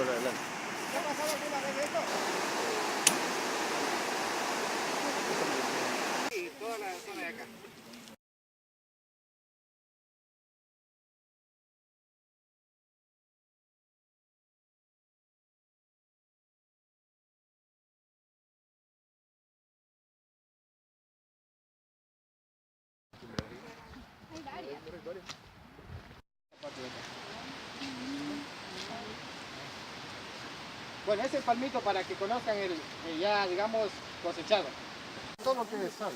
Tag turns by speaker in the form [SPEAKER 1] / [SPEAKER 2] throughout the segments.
[SPEAKER 1] por adelante.
[SPEAKER 2] ¿Te ha pasado alguna vez esto? Sí, toda la zona de acá. Bueno, ese es palmito para que conozcan el ya, digamos, cosechado. Todo lo que sale.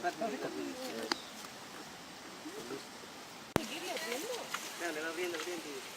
[SPEAKER 1] Le va abriendo el diente.